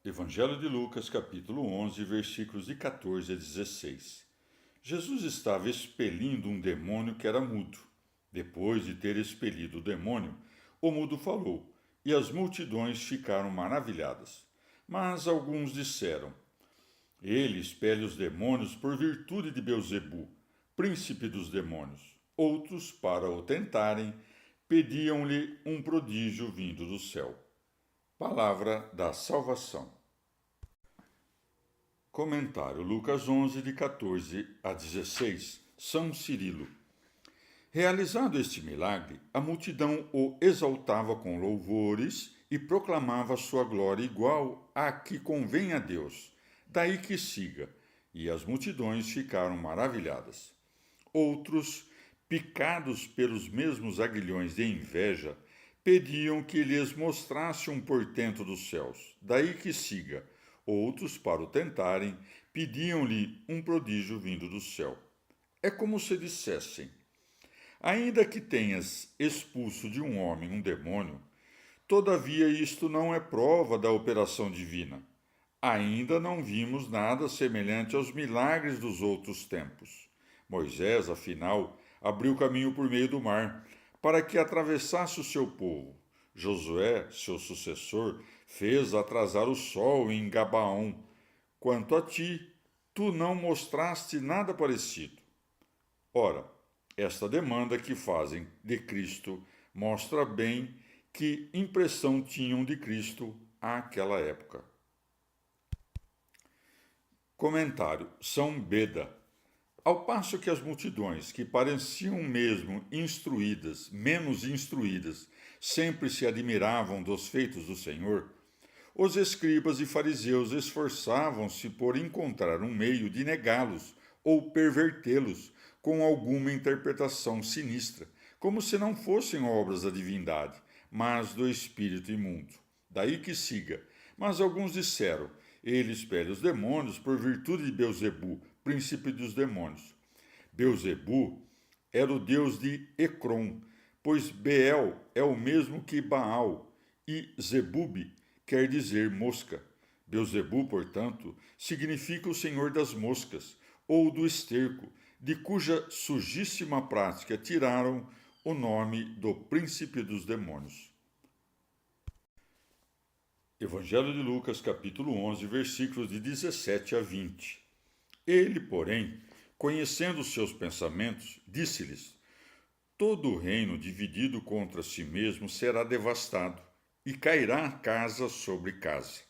Evangelho de Lucas, capítulo 11, versículos de 14 a 16. Jesus estava expelindo um demônio que era mudo. Depois de ter expelido o demônio, o mudo falou, e as multidões ficaram maravilhadas. Mas alguns disseram: Ele expele os demônios por virtude de Beelzebu, príncipe dos demônios. Outros, para o tentarem, pediam-lhe um prodígio vindo do céu. Palavra da salvação. Comentário Lucas 11, de 14 a 16. São Cirilo. Realizado este milagre, a multidão o exaltava com louvores e proclamava sua glória igual à que convém a Deus. Daí que siga, e as multidões ficaram maravilhadas. Outros, picados pelos mesmos aguilhões de inveja, pediam que lhes mostrasse um portento dos céus. Daí que siga. Outros, para o tentarem, pediam-lhe um prodígio vindo do céu. É como se dissessem: ainda que tenhas expulso de um homem um demônio, todavia isto não é prova da operação divina. Ainda não vimos nada semelhante aos milagres dos outros tempos. Moisés, afinal, abriu caminho por meio do mar, para que atravessasse o seu povo. Josué, seu sucessor, fez atrasar o sol em Gabaão. Quanto a ti, tu não mostraste nada parecido. Ora, esta demanda que fazem de Cristo mostra bem que impressão tinham de Cristo àquela época. Comentário São Beda. Ao passo que as multidões, que pareciam mesmo instruídas, menos instruídas, sempre se admiravam dos feitos do Senhor, os escribas e fariseus esforçavam-se por encontrar um meio de negá-los ou pervertê-los com alguma interpretação sinistra, como se não fossem obras da divindade, mas do espírito imundo. Daí que siga. Mas alguns disseram: ele expele os demônios por virtude de Beelzebu, príncipe dos demônios. Beelzebu era o deus de Ecrom, pois Beel é o mesmo que Baal, e Zebub quer dizer mosca. Beelzebu, portanto, significa o senhor das moscas, ou do esterco, de cuja sujíssima prática tiraram o nome do príncipe dos demônios. Evangelho de Lucas, capítulo 11, versículos de 17 a 20. Ele, porém, conhecendo os seus pensamentos, disse-lhes: todo o reino dividido contra si mesmo será devastado, e cairá casa sobre casa.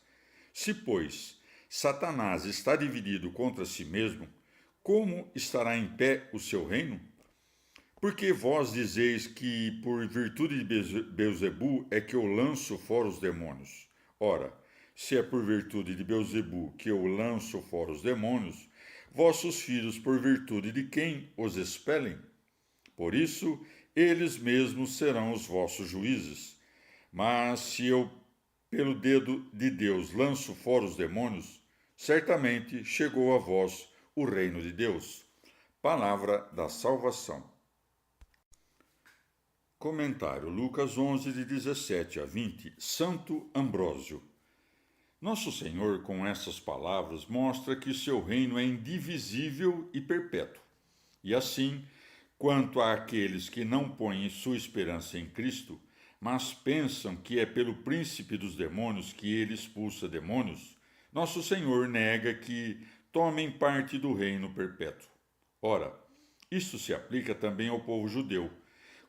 Se, pois, Satanás está dividido contra si mesmo, como estará em pé o seu reino? Porque vós dizeis que por virtude de Beelzebu é que eu lanço fora os demônios. Ora, se é por virtude de Beelzebu que eu lanço fora os demônios, vossos filhos por virtude de quem os expelem? Por isso, eles mesmos serão os vossos juízes. Mas se eu, pelo dedo de Deus, lanço fora os demônios, certamente chegou a vós o reino de Deus. Palavra da salvação. Comentário Lucas 11, de 17 a 20. Santo Ambrósio. Nosso Senhor, com essas palavras, mostra que seu reino é indivisível e perpétuo. E assim, quanto àqueles que não põem sua esperança em Cristo, mas pensam que é pelo príncipe dos demônios que ele expulsa demônios, nosso Senhor nega que tomem parte do reino perpétuo. Ora, isso se aplica também ao povo judeu.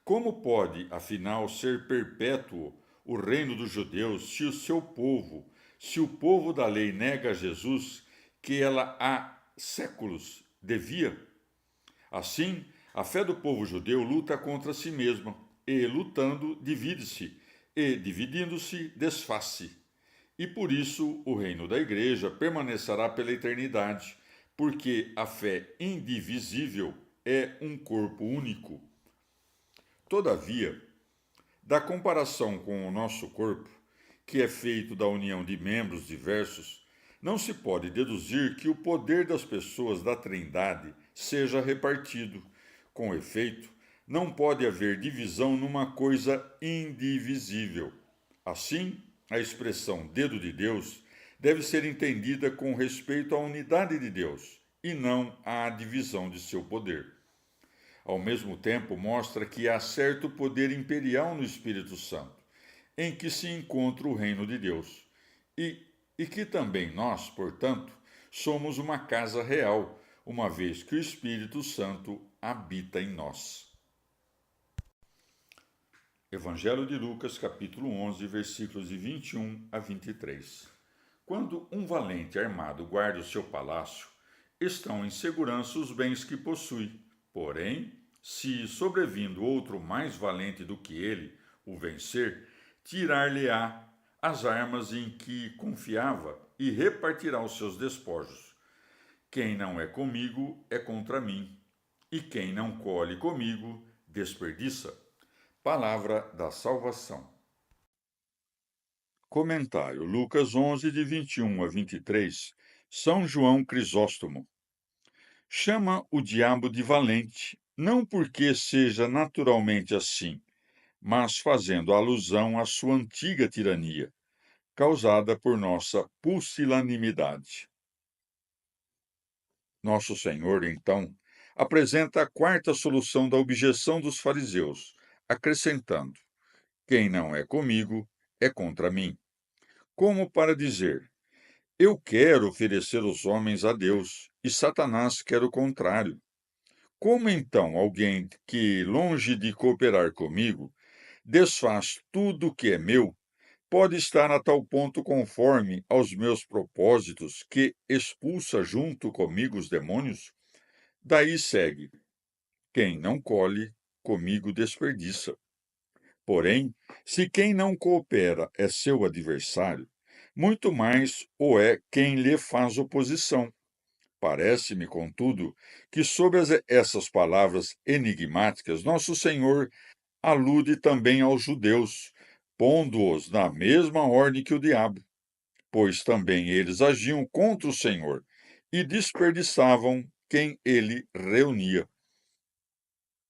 Como pode, afinal, ser perpétuo o reino dos judeus se o povo da lei nega a Jesus que ela há séculos devia? Assim, a fé do povo judeu luta contra si mesma, e lutando divide-se, e dividindo-se desfaz-se. E por isso o reino da igreja permanecerá pela eternidade, porque a fé indivisível é um corpo único. Todavia, da comparação com o nosso corpo, que é feito da união de membros diversos, não se pode deduzir que o poder das pessoas da Trindade seja repartido. Com efeito, não pode haver divisão numa coisa indivisível. Assim, a expressão dedo de Deus deve ser entendida com respeito à unidade de Deus e não à divisão de seu poder. Ao mesmo tempo, mostra que há certo poder imperial no Espírito Santo, em que se encontra o reino de Deus, e que também nós, portanto, somos uma casa real, uma vez que o Espírito Santo habita em nós. Evangelho de Lucas, capítulo 11, versículos de 21 a 23. Quando um valente armado guarda o seu palácio, estão em segurança os bens que possui. Porém, se sobrevindo outro mais valente do que ele o vencer, tirar-lhe-á as armas em que confiava e repartirá os seus despojos. Quem não é comigo é contra mim, e quem não colhe comigo desperdiça. Palavra da salvação. Comentário: Lucas 11, de 21 a 23. São João Crisóstomo. Chama o diabo de valente, não porque seja naturalmente assim, mas fazendo alusão à sua antiga tirania, causada por nossa pusilanimidade. Nosso Senhor, então, apresenta a quarta solução da objeção dos fariseus, acrescentando: quem não é comigo é contra mim. Como para dizer: eu quero oferecer os homens a Deus, e Satanás quer o contrário. Como então alguém que, longe de cooperar comigo, desfaz tudo o que é meu, pode estar a tal ponto conforme aos meus propósitos que expulsa junto comigo os demônios? Daí segue: quem não colhe, comigo desperdiça. Porém, se quem não coopera é seu adversário, muito mais o é quem lhe faz oposição. Parece-me, contudo, que sob essas palavras enigmáticas, Nosso Senhor alude também aos judeus, pondo-os na mesma ordem que o diabo, pois também eles agiam contra o Senhor e desperdiçavam quem ele reunia.